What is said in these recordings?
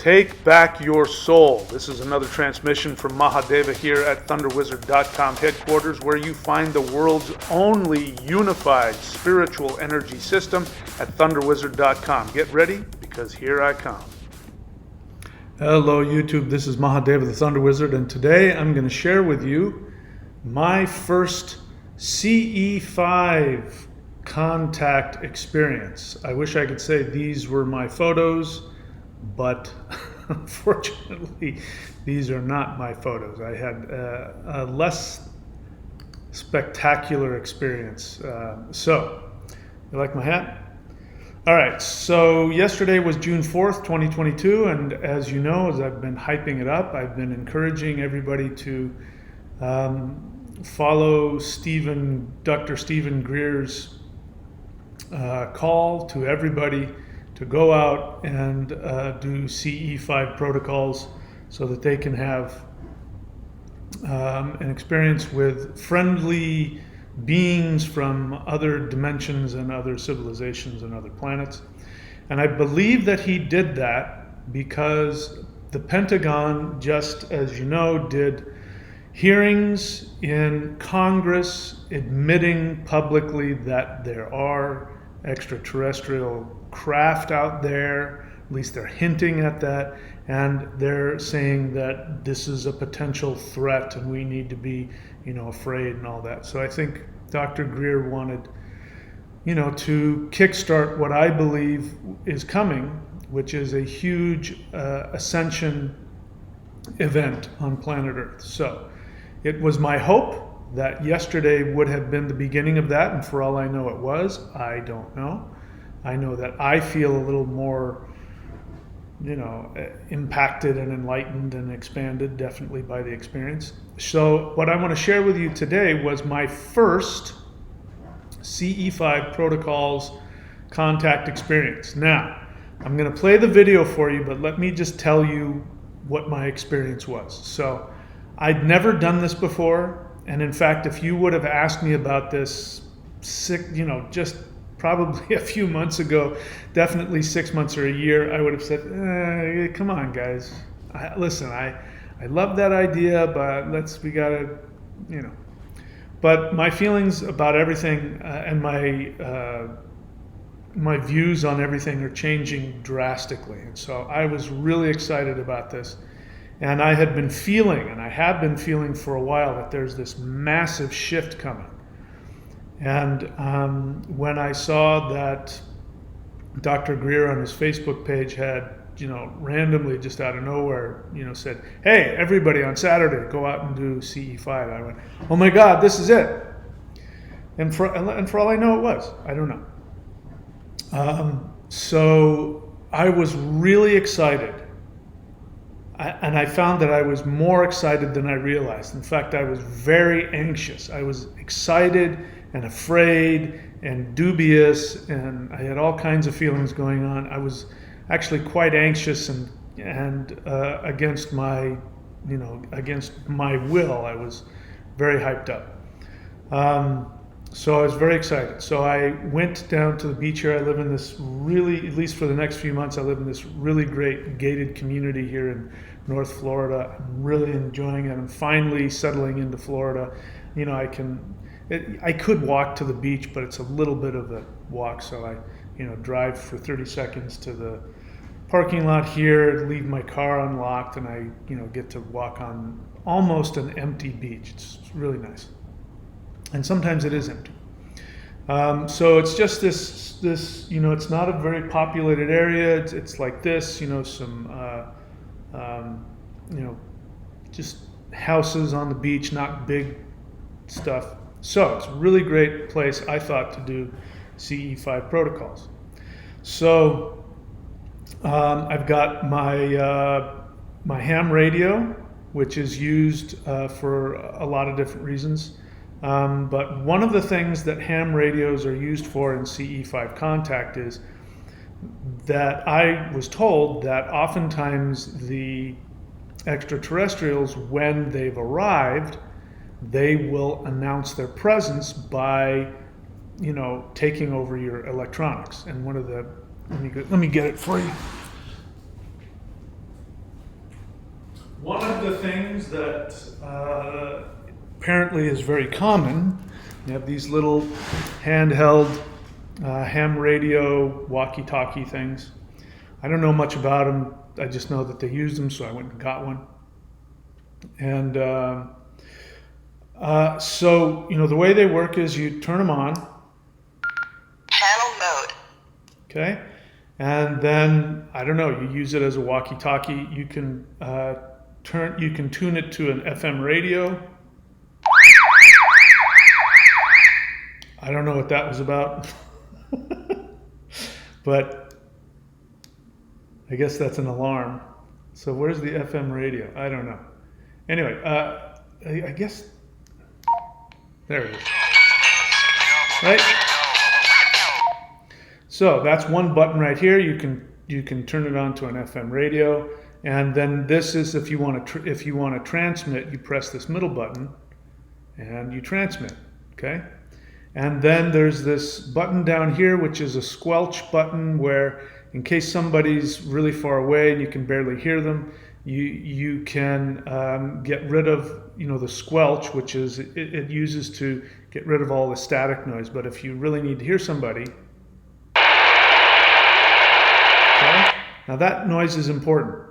Take back your soul. This is another transmission from Mahadeva here at ThunderWizard.com headquarters, where you find the world's only unified spiritual energy system at ThunderWizard.com. Get ready, because here I come. Hello YouTube, this is Mahadeva the Thunder Wizard, and today I'm going to share with you my first CE5 contact experience. I wish I could say these were my photos, but unfortunately these are not my photos. I had a less spectacular experience. So, you like my hat? All right, so yesterday was June 4th, 2022, and as you know, as I've been hyping it up, I've been encouraging everybody to follow Dr. Stephen Greer's call to everybody to go out and do CE5 protocols so that they can have an experience with friendly beings from other dimensions and other civilizations and other planets. And I believe that he did that because the Pentagon, just as you know, did hearings in Congress admitting publicly that there are extraterrestrial craft out there. At least they're hinting at that, and they're saying that this is a potential threat and we need to be, afraid and all that. So I think Dr. Greer wanted, to kickstart what I believe is coming, which is a huge ascension event on planet Earth. So it was my hope that yesterday would have been the beginning of that, and for all I know it was. I don't know. I know that I feel a little more, impacted and enlightened and expanded, definitely, by the experience. So what I want to share with you today was my first CE5 protocols contact experience. Now, I'm going to play the video for you, but let me just tell you what my experience was. So I'd never done this before. And in fact, if you would have asked me about this, just probably a few months ago, definitely 6 months or a year, I would have said, come on, guys. Listen, I love that idea, but we gotta, But my feelings about everything and my views on everything are changing drastically. And so I was really excited about this. And I had been feeling, and I have been feeling for a while, that there's this massive shift coming. And when I saw that Dr. Greer on his Facebook page had, randomly, just out of nowhere, said, hey, everybody on Saturday, go out and do CE5. I went, oh my God, this is it. And for all I know, it was. I don't know. So I was really excited. And I found that I was more excited than I realized. In fact, I was very anxious. I was excited and afraid and dubious, and I had all kinds of feelings going on. I was actually quite anxious and against my will. I was very hyped up. So I was very excited. So I went down to the beach here. I live in this really, at least for the next few months, I live in this really great gated community here in North Florida. I'm really enjoying it. I'm finally settling into Florida. I could walk to the beach, but it's a little bit of a walk. So I, drive for 30 seconds to the parking lot here, leave my car unlocked, and I, get to walk on almost an empty beach. It's really nice. And sometimes it is empty. So it's just this, it's not a very populated area. It's like this, just houses on the beach, not big stuff. So it's a really great place, I thought, to do CE5 protocols. So I've got my ham radio, which is used for a lot of different reasons. But one of the things that ham radios are used for in CE5 contact is that I was told that oftentimes the extraterrestrials, when they've arrived, they will announce their presence by, taking over your electronics. And one of the, let me get it for you. One of the things that apparently is very common, you have these little handheld ham radio walkie-talkie things. I don't know much about them. I just know that they use them, so I went and got one. And so, the way they work is you turn them on. Channel mode. Okay. And then, I don't know, you use it as a walkie-talkie. You can tune it to an FM radio. I don't know what that was about. But I guess that's an alarm. So where's the FM radio? I don't know. Anyway, I guess there it is. Right? So that's one button right here. You can turn it on to an FM radio, and then this is if you want to transmit, you press this middle button, and you transmit. Okay. And then there's this button down here, which is a squelch button, where in case somebody's really far away and you can barely hear them, you can get rid of the squelch, which is it uses to get rid of all the static noise. But if you really need to hear somebody, okay, now that noise is important.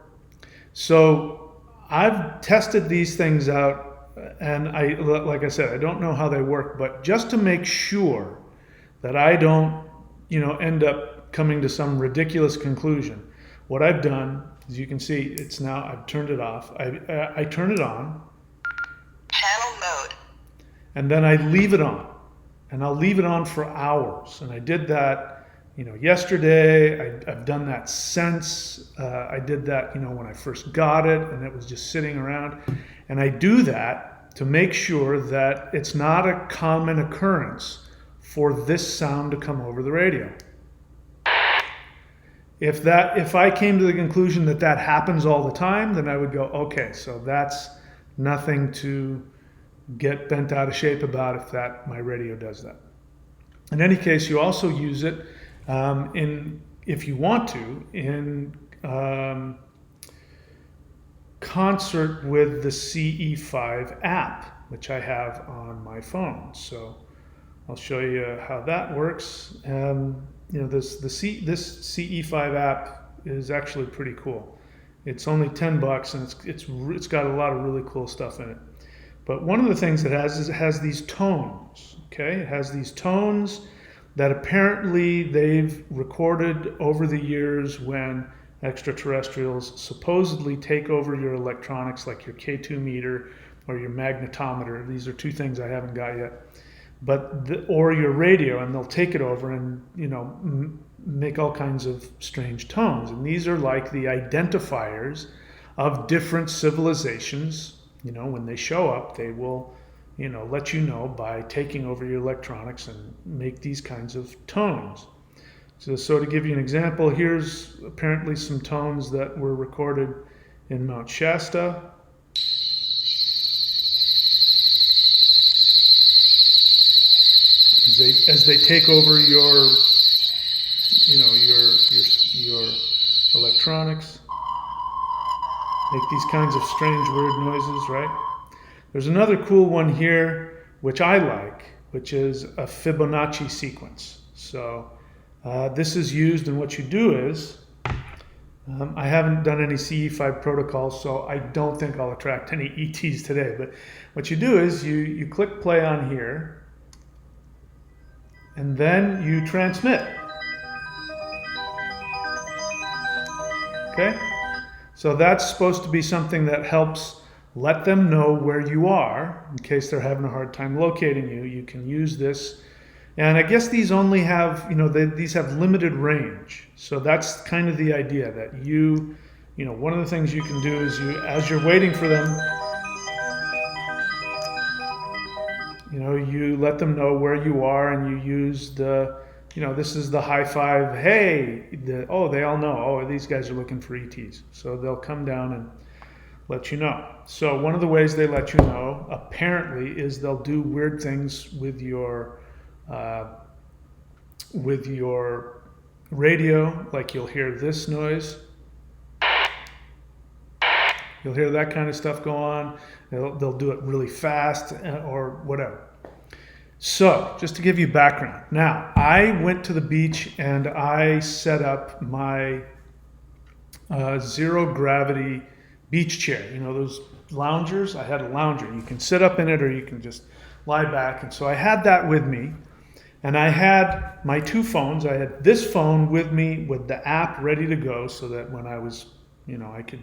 So I've tested these things out. And like I said, I don't know how they work, but just to make sure that I don't, end up coming to some ridiculous conclusion, what I've done, as you can see, I've turned it off. I turn it on. Channel mode. And then I leave it on. And I'll leave it on for hours. And I did that, yesterday. I've done that since. I did that, when I first got it, and it was just sitting around. And I do that to make sure that it's not a common occurrence for this sound to come over the radio. If I came to the conclusion that that happens all the time, then I would go, okay, so that's nothing to get bent out of shape about if my radio does that. In any case, you also use it if you want to, in concert with the CE5 app, which I have on my phone. So I'll show you how that works. This CE5 app is actually pretty cool. It's only $10 and it's got a lot of really cool stuff in it. But one of the things it has is it has these tones. Okay, it has these tones that apparently they've recorded over the years when extraterrestrials supposedly take over your electronics, like your K2 meter or your magnetometer. These are two things I haven't got yet. Or your radio, and they'll take it over and make all kinds of strange tones. And these are like the identifiers of different civilizations. When they show up, they will let you know by taking over your electronics and make these kinds of tones. So to give you an example, here's apparently some tones that were recorded in Mount Shasta. As they take over your electronics, make these kinds of strange, weird noises, right? There's another cool one here, which I like, which is a Fibonacci sequence. So this is used, and what you do is, I haven't done any CE5 protocols, so I don't think I'll attract any ETs today. But what you do is you click play on here, and then you transmit. Okay? So that's supposed to be something that helps let them know where you are in case they're having a hard time locating you. You can use this. And I guess these only have, these have limited range. So that's kind of the idea that one of the things you can do is as you're waiting for them, you let them know where you are, and you use this is the high five. Hey, they all know. Oh, these guys are looking for ETs. So they'll come down and let you know. So one of the ways they let you know, apparently, is they'll do weird things with your radio. Like you'll hear this noise. You'll hear that kind of stuff go on. They'll do it really fast or whatever. So, just to give you background. Now, I went to the beach and I set up my zero gravity beach chair. You know, those loungers? I had a lounger. You can sit up in it or you can just lie back. And so I had that with me. And I had my two phones. I had this phone with me with the app ready to go so that when I was, you know, I could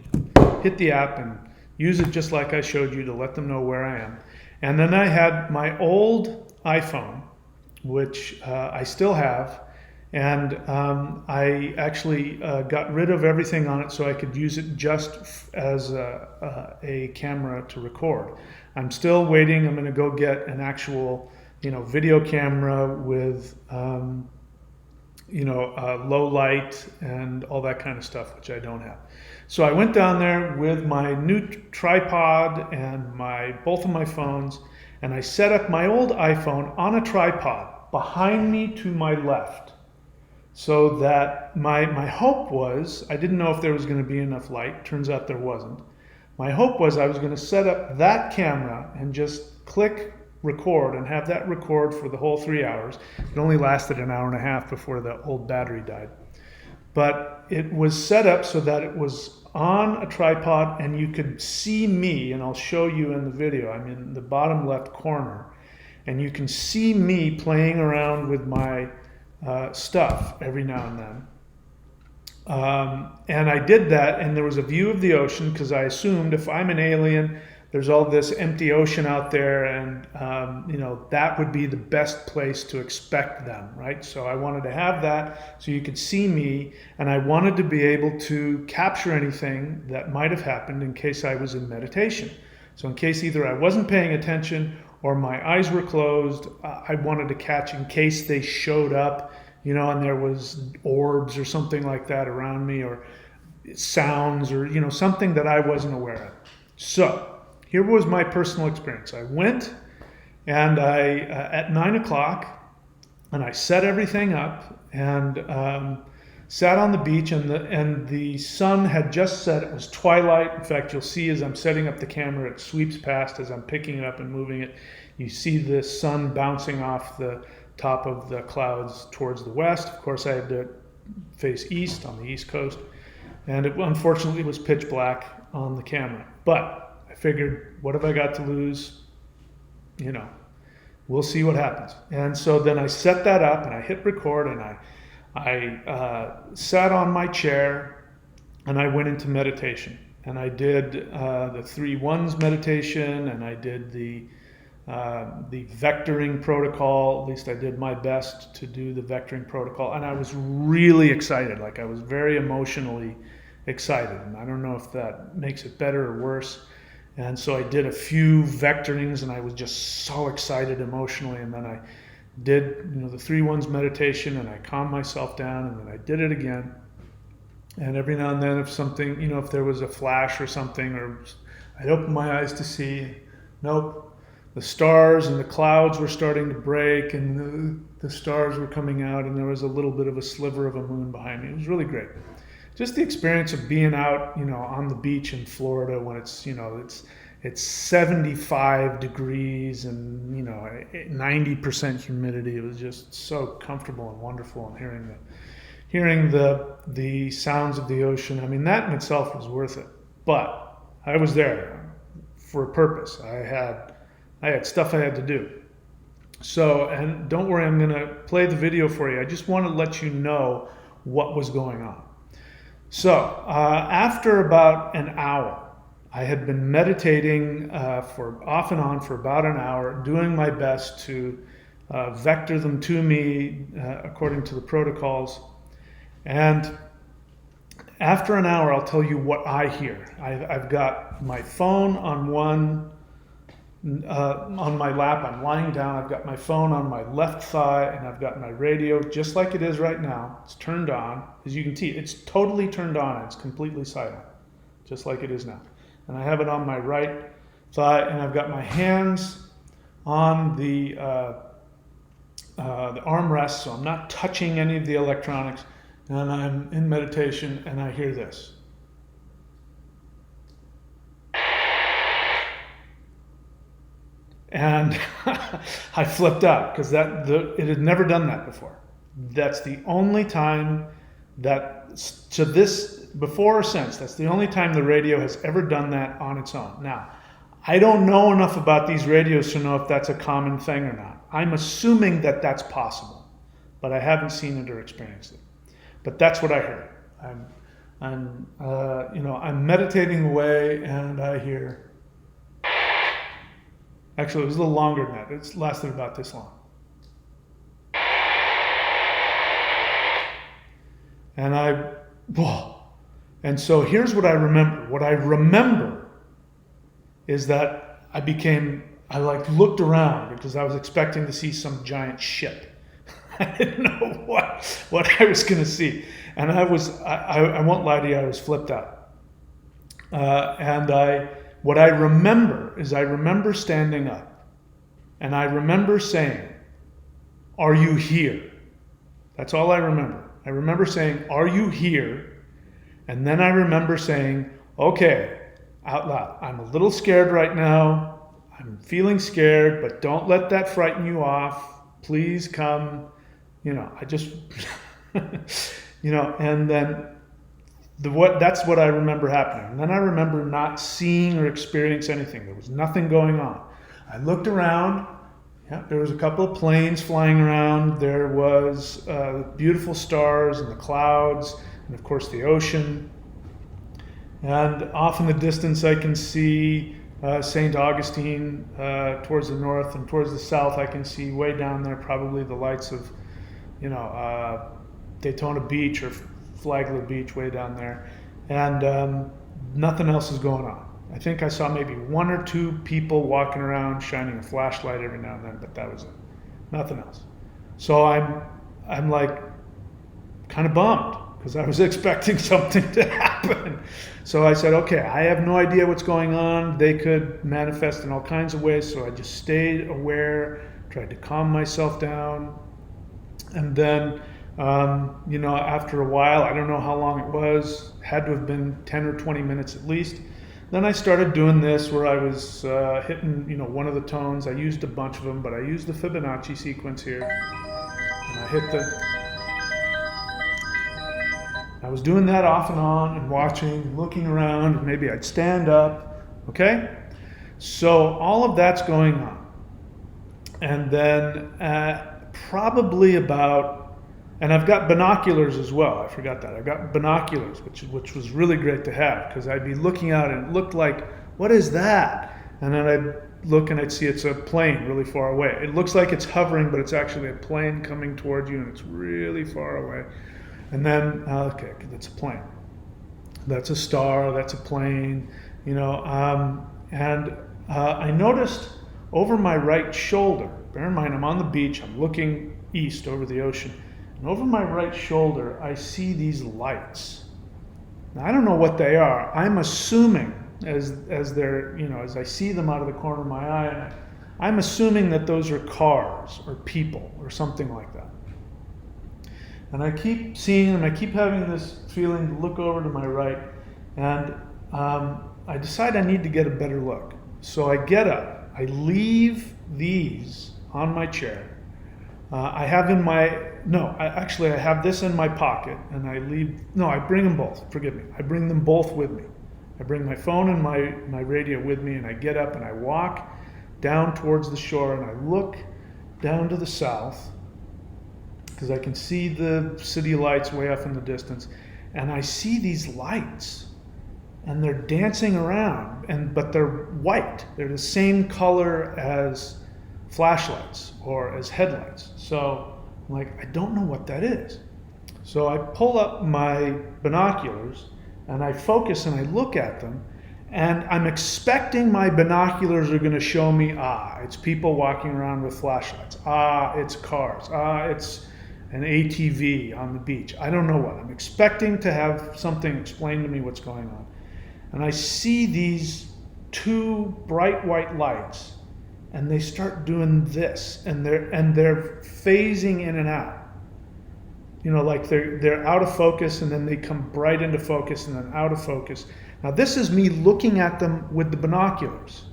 hit the app and use it just like I showed you to let them know where I am. And then I had my old iPhone, which I still have. And I actually got rid of everything on it so I could use it just as a camera to record. I'm still waiting. I'm going to go get an actual, you know, video camera with, you know, low light and all that kind of stuff, which I don't have. So I went down there with my new tripod and both of my phones, and I set up my old iPhone on a tripod behind me to my left. So that my hope was, I didn't know if there was going to be enough light. Turns out there wasn't. My hope was I was going to set up that camera and just click record and have that record for the whole 3 hours. It only lasted an hour and a half before the old battery died. But it was set up so that it was on a tripod and you could see me, and I'll show you in the video. I'm in the bottom left corner, and you can see me playing around with my stuff every now and then. And I did that, and there was a view of the ocean because I assumed if I'm an alien, there's all this empty ocean out there, and you know, that would be the best place to expect them, right? So I wanted to have that so you could see me, and I wanted to be able to capture anything that might have happened in case I was in meditation. So in case either I wasn't paying attention or my eyes were closed, I wanted to catch in case they showed up, you know, and there was orbs or something like that around me, or sounds, or, you know, something that I wasn't aware of. So here was my personal experience. I went and I, at 9 o'clock, and I set everything up and sat on the beach, and the sun had just set. It was twilight. In fact, you'll see as I'm setting up the camera, it sweeps past as I'm picking it up and moving it. You see the sun bouncing off the top of the clouds towards the west. Of course, I had to face east on the east coast, and unfortunately it was pitch black on the camera. But I figured, what have I got to lose? You know, we'll see what happens. And so then I set that up and I hit record, and I sat on my chair and I went into meditation. And I did the 3 ones meditation, and I did the vectoring protocol. At least I did my best to do the vectoring protocol. And I was really excited. Like, I was very emotionally excited. And I don't know if that makes it better or worse. And so I did a few vectorings, and I was just so excited emotionally. And then I did, you know, the 3 ones meditation, and I calmed myself down, and then I did it again. And every now and then, if something, you know, if there was a flash or something, or I'd open my eyes to see, nope, the stars and the clouds were starting to break, and the stars were coming out, and there was a little bit of a sliver of a moon behind me. It was really great. Just the experience of being out, you know, on the beach in Florida when it's, you know, it's 75 degrees and, you know, 90% humidity. It was just so comfortable and wonderful, and hearing the sounds of the ocean. I mean, that in itself was worth it. But I was there for a purpose. I had stuff I had to do. So, and don't worry, I'm going to play the video for you. I just want to let you know what was going on. So, after about an hour, I had been meditating for off and on for about an hour, doing my best to vector them to me according to the protocols. And after an hour, I'll tell you what I hear. I've got my phone on my lap. I'm lying down. I've got my phone on my left thigh, and I've got my radio just like it is right now. It's turned on. As you can see, it's totally turned on. It's completely silent, just like it is now. And I have it on my right thigh, and I've got my hands on the armrest, so I'm not touching any of the electronics, and I'm in meditation, and I hear this. And I flipped out because it had never done that before. That's the only time that, to this, before or since, that's the only time the radio has ever done that on its own. Now, I don't know enough about these radios to know if that's a common thing or not. I'm assuming that that's possible, but I haven't seen it or experienced it. But that's what I heard. I'm meditating away, and I hear. Actually, it was a little longer than that. It's lasted about this long. And so here's what I remember. What I remember is that I looked around because I was expecting to see some giant ship. I didn't know what I was going to see. And I won't lie to you, I was flipped out. What I remember is I remember standing up and I remember saying, "Are you here?" That's all I remember. I remember saying, "Are you here?" And then I remember saying, "Okay," out loud. "I'm a little scared right now. I'm feeling scared, but don't let that frighten you off. Please come." I just, and then that's what I remember happening. And then I remember not seeing or experiencing anything. There was nothing going on. I looked around. Yeah, there was a couple of planes flying around. There was beautiful stars and the clouds, and of course the ocean. And off in the distance, I can see St. Augustine towards the north, and towards the south, I can see way down there probably the lights of, Daytona Beach or Flagler Beach way down there, and nothing else is going on. I think I saw maybe one or two people walking around shining a flashlight every now and then, but that was it. Nothing else. So I'm like kind of bummed because I was expecting something to happen. So I said, okay, I have no idea what's going on. They could manifest in all kinds of ways. So I just stayed aware, tried to calm myself down. And then, after a while, I don't know how long it was, had to have been 10 or 20 minutes at least. Then I started doing this where I was hitting, one of the tones. I used a bunch of them, but I used the Fibonacci sequence here. And I hit I was doing that off and on and watching, looking around, and maybe I'd stand up, okay? So all of that's going on. And then probably and I've got binoculars as well. I forgot that. I've got binoculars, which was really great to have because I'd be looking out and it looked like, what is that? And then I'd look and I'd see it's a plane really far away. It looks like it's hovering, but it's actually a plane coming towards you and it's really far away. And then, okay, that's a plane. That's a star, that's a plane, and I noticed over my right shoulder, bear in mind I'm on the beach, I'm looking east over the ocean, and over my right shoulder I see these lights. Now I don't know what they are. I'm assuming as they're, as I see them out of the corner of my eye, I'm assuming that those are cars or people or something like that. And I keep seeing them, I keep having this feeling to look over to my right, and I decide I need to get a better look. So I get up, I leave these on my chair. I have this in my pocket, and I bring them both, forgive me. I bring them both with me. I bring my phone and my radio with me, and I get up and I walk down towards the shore, and I look down to the south, because I can see the city lights way off in the distance, and I see these lights, and they're dancing around, but they're white. They're the same color as flashlights or as headlights. So I'm like, I don't know what that is. So I pull up my binoculars, and I focus and I look at them, and I'm expecting my binoculars are going to show me, it's people walking around with flashlights. It's cars. It's an ATV on the beach. I don't know what. I'm expecting to have something explain to me what's going on. And I see these two bright white lights, and they start doing this, and they're phasing in and out. Like they're out of focus, and then they come bright into focus, and then out of focus. Now this is me looking at them with the binoculars.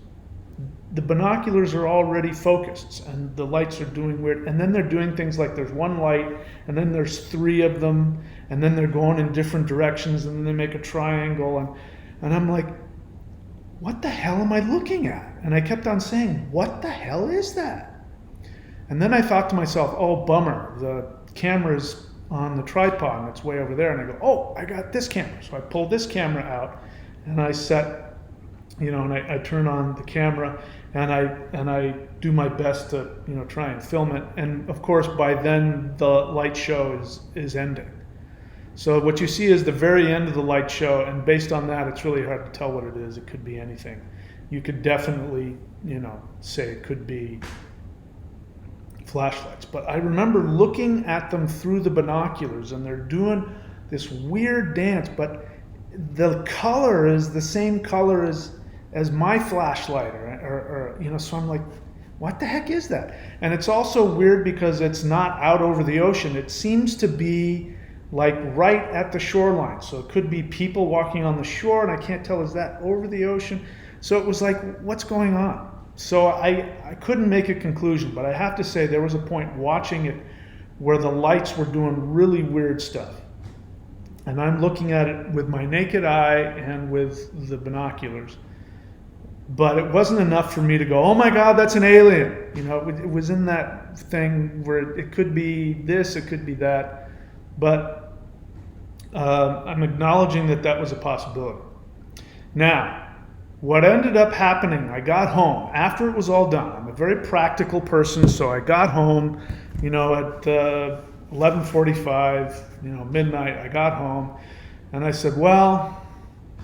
the binoculars are already focused and the lights are doing weird, and then they're doing things like there's one light and then there's three of them, and then they're going in different directions, and then they make a triangle, and I'm like, what the hell am I looking at? And I kept on saying, what the hell is that? And then I thought to myself, oh, bummer, the camera's on the tripod and it's way over there. And I go, oh, I got this camera. So I pulled this camera out and I set, and I turn on the camera and I do my best to, try and film it. And of course, by then the light show is ending. So what you see is the very end of the light show, and based on that, it's really hard to tell what it is. It could be anything. You could definitely, say it could be flashlights. But I remember looking at them through the binoculars, and they're doing this weird dance, but the color is the same color as my flashlight, or so I'm like, what the heck is that? And it's also weird because it's not out over the ocean. It seems to be like right at the shoreline. So it could be people walking on the shore, and I can't tell, is that over the ocean? So it was like, what's going on? So I couldn't make a conclusion, but I have to say there was a point watching it where the lights were doing really weird stuff. And I'm looking at it with my naked eye and with the binoculars. But it wasn't enough for me to go, oh my God, that's an alien. It was in that thing where it could be this, it could be that. But I'm acknowledging that was a possibility. Now, what ended up happening, I got home after it was all done. I'm a very practical person, so I got home, at 11:45, midnight. I got home, and I said, well,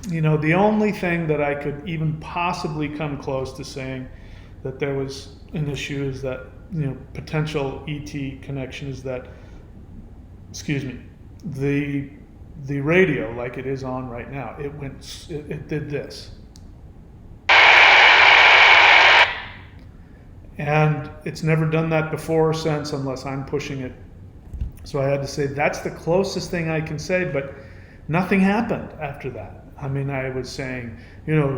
the only thing that I could even possibly come close to saying that there was an issue is that, potential ET connection is that, the radio, like it is on right now, it did this. And it's never done that before or since unless I'm pushing it. So I had to say that's the closest thing I can say, but nothing happened after that. I mean, I was saying,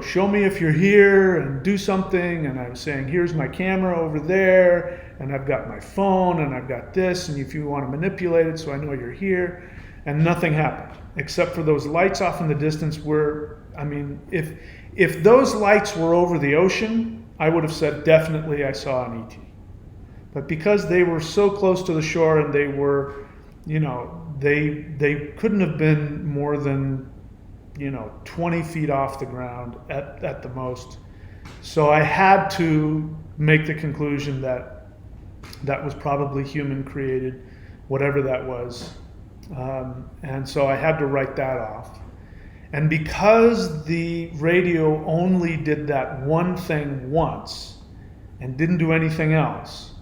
show me if you're here and do something. And I was saying, here's my camera over there, and I've got my phone, and I've got this, and if you want to manipulate it so I know you're here. And nothing happened, except for those lights off in the distance if those lights were over the ocean, I would have said, definitely I saw an ET. But because they were so close to the shore and they were, they couldn't have been more than, 20 feet off the ground at the most. So I had to make the conclusion that was probably human created, whatever that was. And so I had to write that off. And because the radio only did that one thing once and didn't do anything else,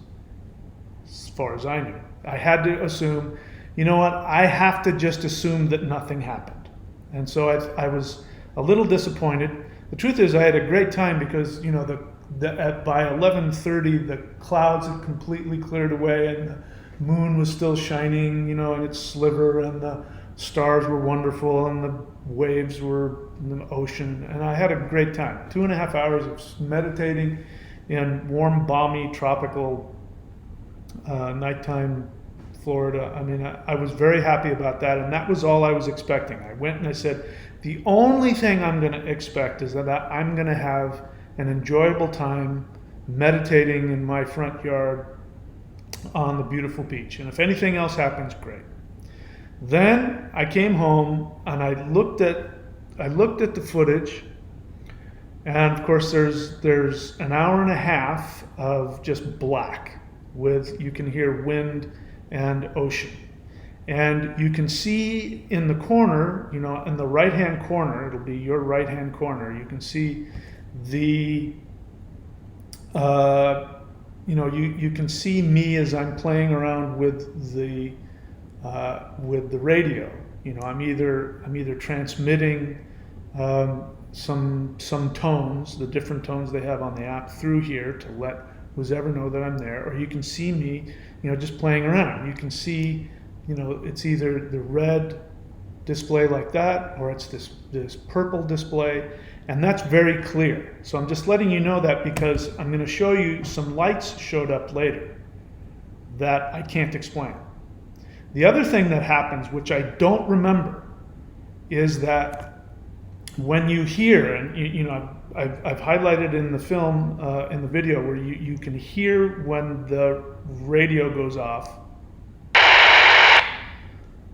as far as I knew, I had to assume, I have to just assume that nothing happened. And so I was a little disappointed. The truth is I had a great time because, by 11:30, the clouds had completely cleared away and the moon was still shining, in its sliver, and the stars were wonderful and the waves were in the ocean, and I had a great time. 2.5 hours of meditating in warm, balmy, tropical nighttime Florida. I was very happy about that, and that was all I was expecting. I went and I said, the only thing I'm going to expect is that I'm going to have an enjoyable time meditating in my front yard on the beautiful beach, and if anything else happens, great. Then I came home and I looked at the footage, and of course there's an hour and a half of just black with, you can hear wind and ocean. And you can see in the corner, in the right-hand corner, it'll be your right-hand corner, you can see the you can see me as I'm playing around with the radio. I'm either transmitting some tones, the different tones they have on the app, through here to let who's ever know that I'm there, or you can see me, just playing around. You can see, it's either the red display like that, or it's this purple display, And that's very clear. So I'm just letting you know that because I'm going to show you some lights showed up later that I can't explain. The other thing that happens, which I don't remember, is that when you hear, and I've highlighted in the film, in the video, where you can hear when the radio goes off.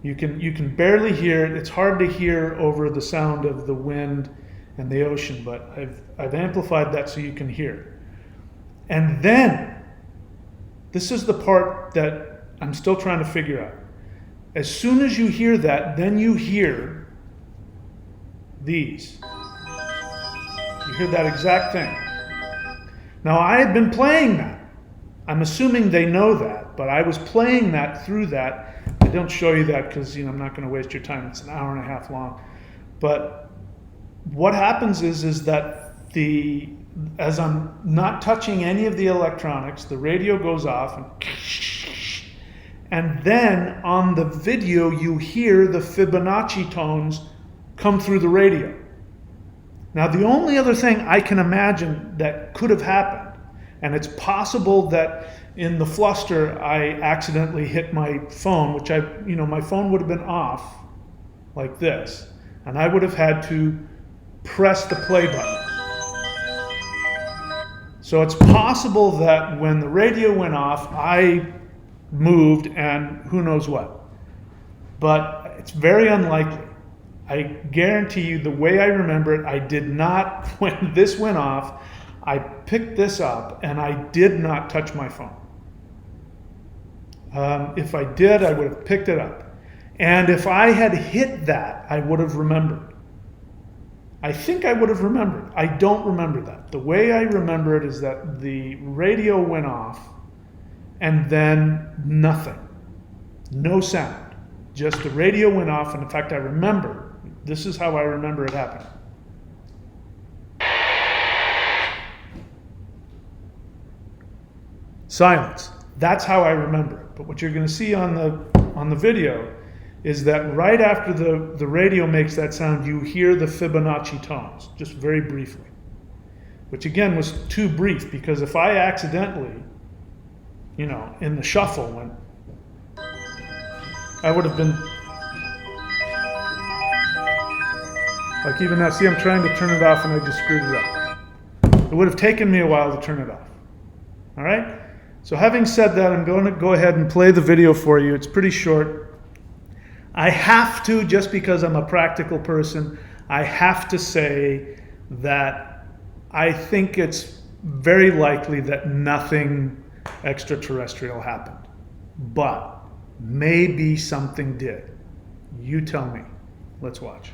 You can barely hear it. It's hard to hear over the sound of the wind and the ocean, but I've amplified that so you can hear. And then, this is the part that I'm still trying to figure out. As soon as you hear that, then you hear these. You hear that exact thing. Now, I had been playing that. I'm assuming they know that, but I was playing that through that. I don't show you that because I'm not going to waste your time. It's an hour and a half long. But what happens is that as I'm not touching any of the electronics, the radio goes off, and then on the video you hear the Fibonacci tones come through the radio. Now, the only other thing I can imagine that could have happened, and it's possible that in the fluster I accidentally hit my phone, which my phone would have been off like this, and I would have had to press the play button. So it's possible that when the radio went off, I moved and who knows what. But it's very unlikely. I guarantee you, the way I remember it, I did not, when this went off, I picked this up and I did not touch my phone. If I did, I would have picked it up. And if I had hit that, I would have remembered. I think I would have remembered. I don't remember that. The way I remember it is that the radio went off and then nothing. No sound. Just the radio went off, and in fact I remember, this is how I remember it happening. Silence. That's how I remember it. But what you're going to see on the video is that right after the radio makes that sound, you hear the Fibonacci tones, just very briefly. Which again was too brief, because if I accidentally, in the shuffle went, I would have been, like even now, see I'm trying to turn it off and I just screwed it up. It would have taken me a while to turn it off. All right? So having said that, I'm going to go ahead and play the video for you. It's pretty short. I have to, just because I'm a practical person, I have to say that I think it's very likely that nothing extraterrestrial happened. But maybe something did. You tell me. Let's watch.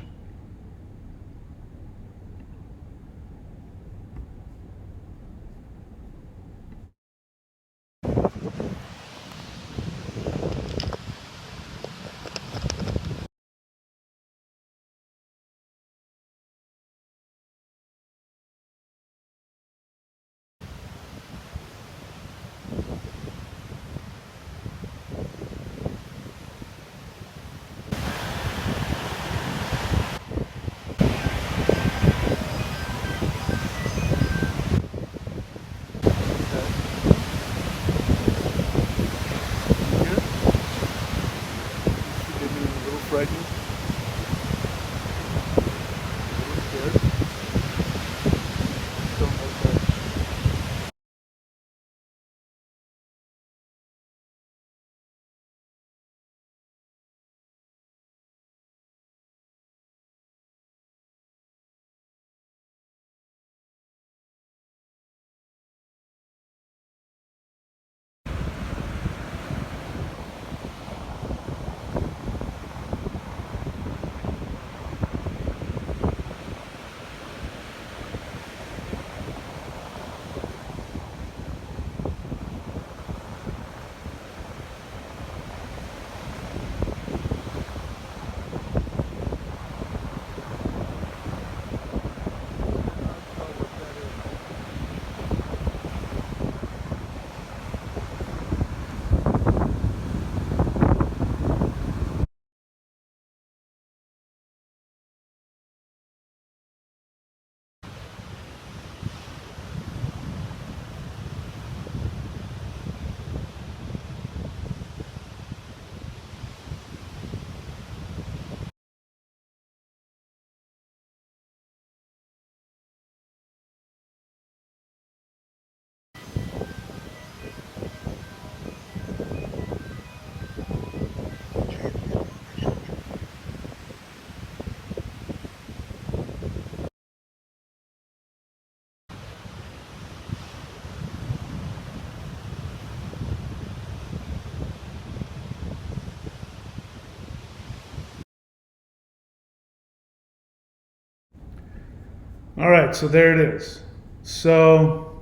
All right, so there it is. So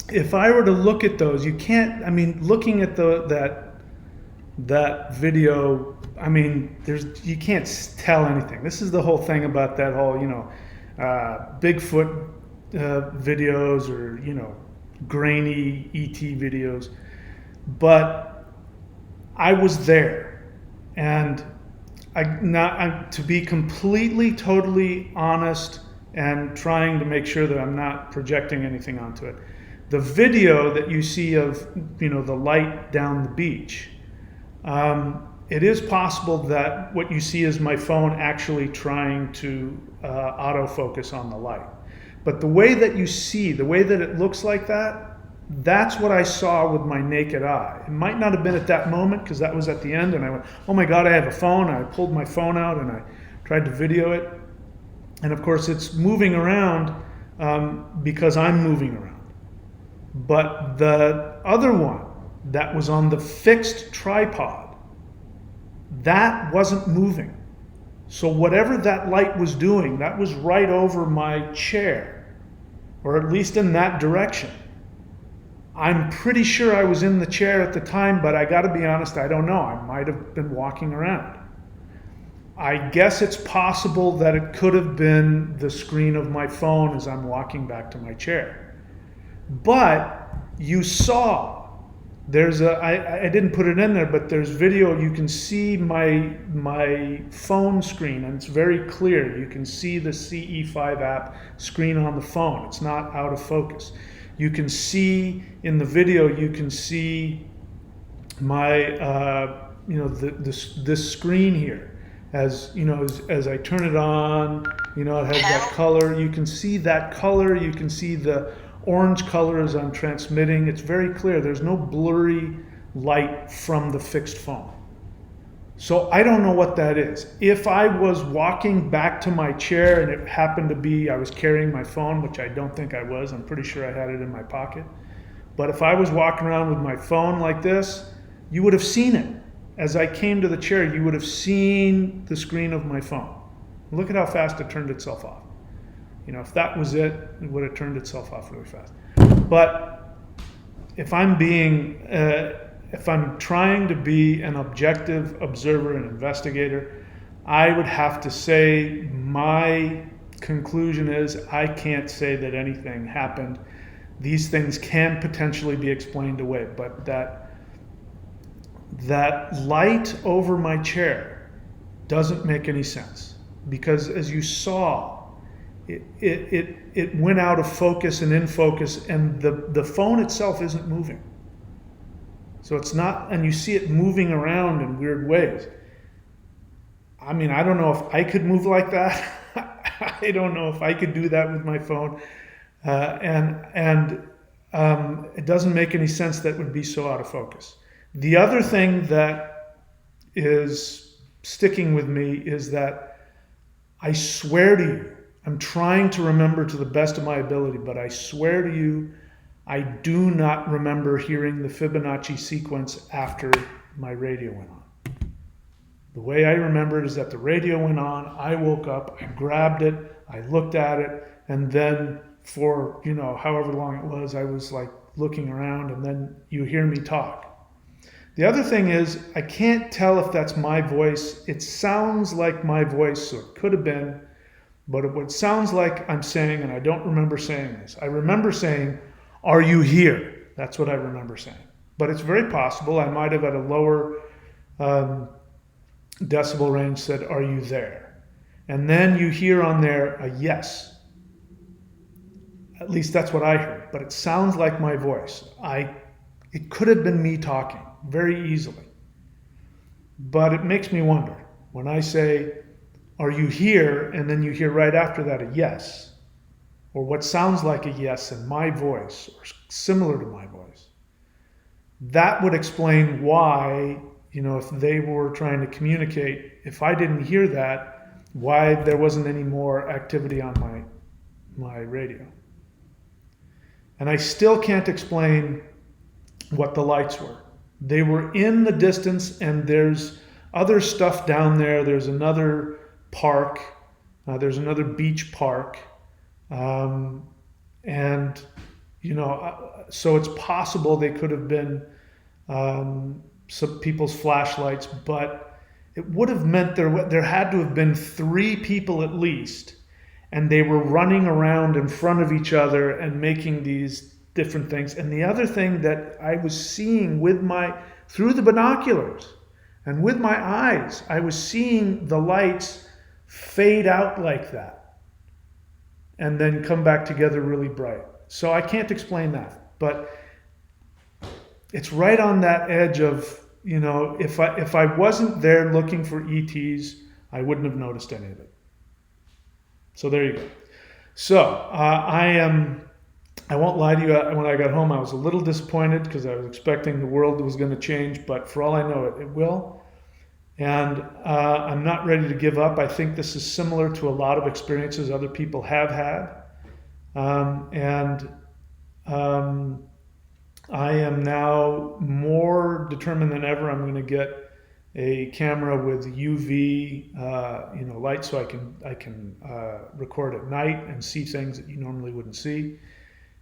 if I were to look at those, you can't, I mean, looking at that video, I mean, you can't tell anything. This is the whole thing about that whole, Bigfoot videos, or, grainy ET videos. But I was there, and to be completely, totally honest, and trying to make sure that I'm not projecting anything onto it. The video that you see of, the light down the beach, it is possible that what you see is my phone actually trying to autofocus on the light. But the way that it looks like that, that's what I saw with my naked eye. It might not have been at that moment, because that was at the end, and I went, oh my God, I have a phone. I pulled my phone out and I tried to video it. And of course it's moving around because I'm moving around. But the other one that was on the fixed tripod, that wasn't moving. So whatever that light was doing, that was right over my chair, or at least in that direction. I'm pretty sure I was in the chair at the time, but I got to be honest, I don't know. I might have been walking around. I guess it's possible that it could have been the screen of my phone as I'm walking back to my chair. But you saw, I didn't put it in there, but there's video. You can see my phone screen, and it's very clear. You can see the CE5 app screen on the phone. It's not out of focus. You can see in the video, you can see my, this screen here. As I turn it on, it has that color. You can see that color. You can see the orange color as I'm transmitting. It's very clear. There's no blurry light from the fixed phone. So I don't know what that is. If I was walking back to my chair and it happened to be I was carrying my phone, which I don't think I was. I'm pretty sure I had it in my pocket. But if I was walking around with my phone like this, you would have seen it. As I came to the chair, you would have seen the screen of my phone. Look at how fast it turned itself off. If that was it, it would have turned itself off really fast. But if I'm trying to be an objective observer and investigator, I would have to say my conclusion is I can't say that anything happened. These things can potentially be explained away, but that light over my chair doesn't make any sense, because as you saw, it went out of focus and in focus, and the phone itself isn't moving. So it's not, and you see it moving around in weird ways. I mean, I don't know if I could move like that. I don't know if I could do that with my phone. It doesn't make any sense that would be so out of focus. The other thing that is sticking with me is that I swear to you, I'm trying to remember to the best of my ability, but I swear to you, I do not remember hearing the Fibonacci sequence after my radio went on. The way I remember it is that the radio went on, I woke up, I grabbed it, I looked at it, and then for, however long it was, I was like looking around, and then you hear me talk. The other thing is, I can't tell if that's my voice. It sounds like my voice, so it could have been, but it sounds like I'm saying, and I don't remember saying this. I remember saying, "Are you here?" That's what I remember saying. But it's very possible I might have at a lower decibel range said, "Are you there?" And then you hear on there a yes. At least that's what I heard, but it sounds like my voice. It could have been me talking very easily. But it makes me wonder, when I say, "Are you here?" and then you hear right after that a yes, or what sounds like a yes in my voice, or similar to my voice, that would explain why, if they were trying to communicate, if I didn't hear that, why there wasn't any more activity on my radio. And I still can't explain what the lights were. They were in the distance, and there's other stuff down there. There's another park. There's another beach park. Um, and, so it's possible they could have been some people's flashlights, but it would have meant there had to have been 3 people at least, and they were running around in front of each other and making these different things. And the other thing that I was seeing through the binoculars and with my eyes, I was seeing the lights fade out like that and then come back together really bright. So I can't explain that, but it's right on that edge of, if I wasn't there looking for ETs, I wouldn't have noticed any of it. So there you go. So I won't lie to you. When I got home, I was a little disappointed because I was expecting the world was going to change, but for all I know, it will. And I'm not ready to give up. I think this is similar to a lot of experiences other people have had. I am now more determined than ever. I'm going to get a camera with UV, light, so I can record at night and see things that you normally wouldn't see.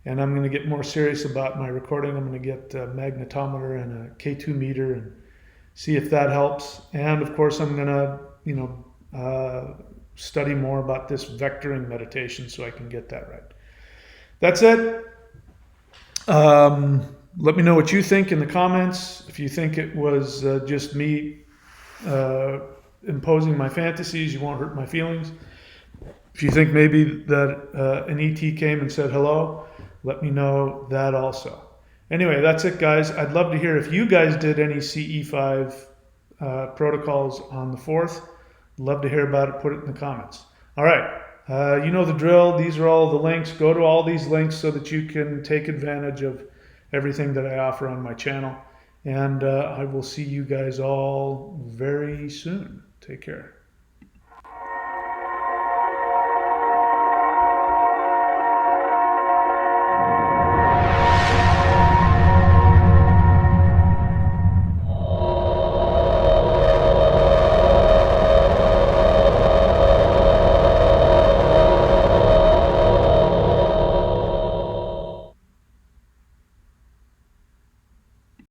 And I'm going to get more serious about my recording. I'm going to get a magnetometer and a K2 meter and see if that helps. And of course, I'm going to, study more about this vectoring meditation so I can get that right. That's it. Let me know what you think in the comments. If you think it was just me imposing my fantasies, you won't hurt my feelings. If you think maybe that an ET came and said hello, let me know that also. Anyway, that's it, guys. I'd love to hear if you guys did any CE5 protocols on the 4th. Love to hear about it. Put it in the comments. All right. You know the drill. These are all the links. Go to all these links so that you can take advantage of everything that I offer on my channel. And I will see you guys all very soon. Take care.